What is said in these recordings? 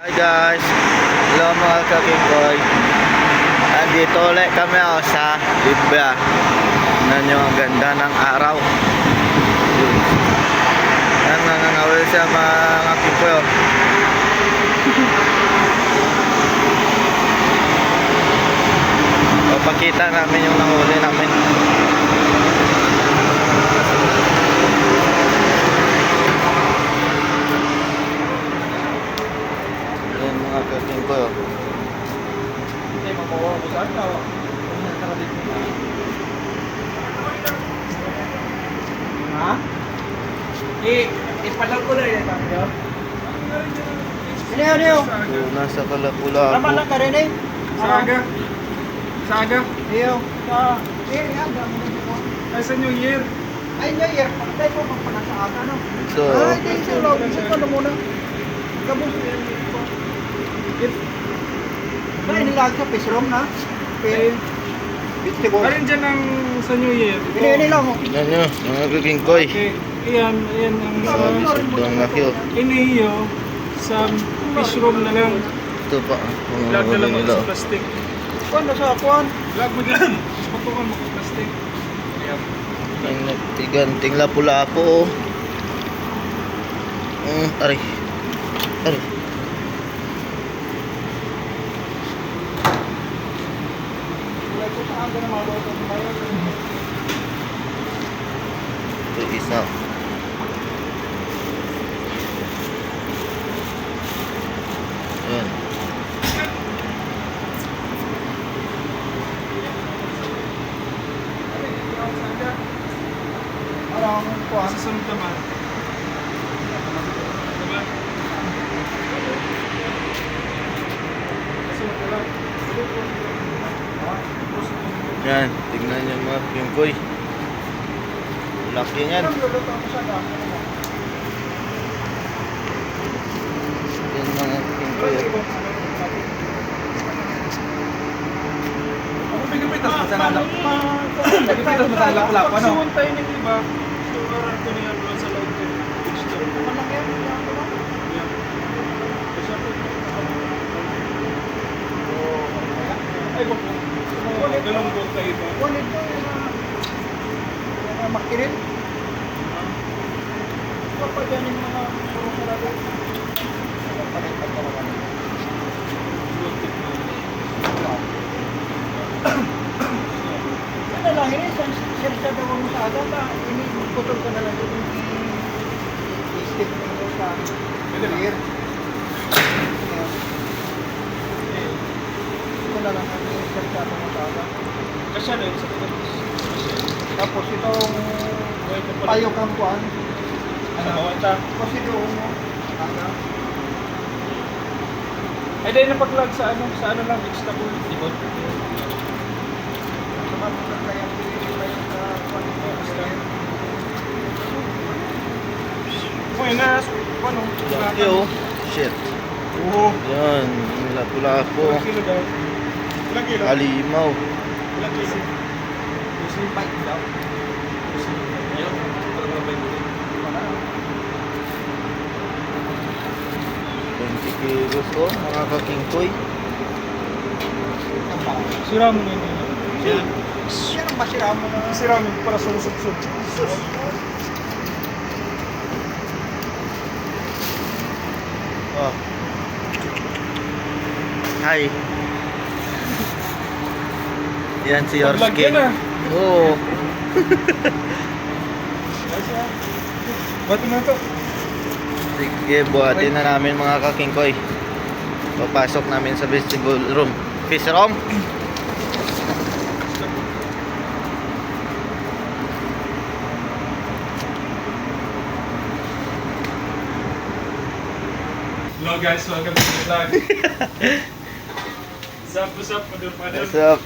Hi guys, hello mga kakingkoy. Andito ulit kami sa Libya. Tignan nyo ang ganda ng araw. Yan, nangangawil siya mga kakingkoy. Papakita namin yung nahuli namin. Yan mga kakingkoy. Ha? Ipalag ko na rin tayo. Ano? Nasa Kalapula Tama lang ka rin eh. Saga. Saga. Iyo. Aga mo dito. Ay, sa New Year. Ay, New Year. Patay ko magpanasaaga, no? Ito. Ay, hindi siya lang. Isa pa na muna. Kabos. Ba, inilag sa pisrom na? Vegetable. Alin dyan ang sa New Year? Ini lang. Tignan nyo mga kakingkoy. Okay. Ayan ang sa Sobrang laki oh. iniyo sa fish room na lang. Ito pa mga Vlog na huli lang nila. sa plastic. Kuan na sa kuan. Vlog mo dyan. Patukan mo sa plastic. Ayan. Ang nagtiganting lapu-lapu. Aray. Aray. Ilag ko sa aga na mga bawat ang bayan. Ito isa. Ayan. Parang kuan. Sa sunod naman. Diba? Sunod na lang. Yan. Tignan nyo mga kakingkoy. Laki yan. Anong luluto mo sa dami? Yan mga kakingkoy. Ako pinipitas mo sa lalap. Pinipitas mo sa lalap, ano? Pag tayo ni Diba? So, aral ko niya doon sa loob ko. Vegetable. Malaki yan. Yeah. Kasi ako, ay, bako. Dalawang buong kayo ba? Kulit mo yung makirin. Kapag yan yung mga sarap-sarap. Palitan ka naman. Ano lang, ini sa daw mo sa aga ba? Putol ka na lang yung i-stick mo sa clear. Ito na lang ang i-stick mo sa aga. Kasi ano yun sa kapatid? Tapos itong payo kang kuhan. Ano? Ito. Kasi doon mo. Aga. Ay, dahil napag-vlog sa ano lang, vegetable. Ibon. Sumapos ang kayang pinili pa yung kuhan. Uy, na, ano? Laki oh. Shit. Oo. Yan. Lapu-lapu. Ilang kilo daw? Ilang kilo? Halimaw. Ilang kilo? Bike daw. Ayun. Parang mga bike. 20 kilos oh. Mga kakingkoy. Sira mo na yun. Yan ang masira mo na. Sira mo para sa usap-usap. Oh. Hi. Yan si Pag-vlog Yorski. yan ah. Oo. Ba't na ito? Sige, buhatin na namin mga kakingkoy. Papasok namin sa vegetable room. Fish room? Hello guys, welcome to the vlog. What's up, Mother Father? What's up?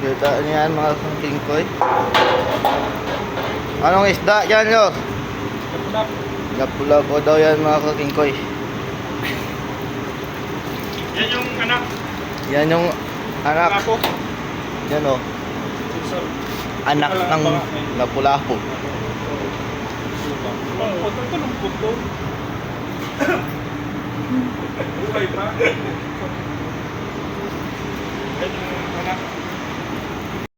Kita niyan mga kakingkoy. Anong isda yan yo? Kapulap. Lapu-lapu daw yan mga kakingkoy. Yan yung anak. Yan yung anak. Apo. Yan o. Anak ng lapu-lapu. Malungkot. Ang kalungkot to. Buhay pa.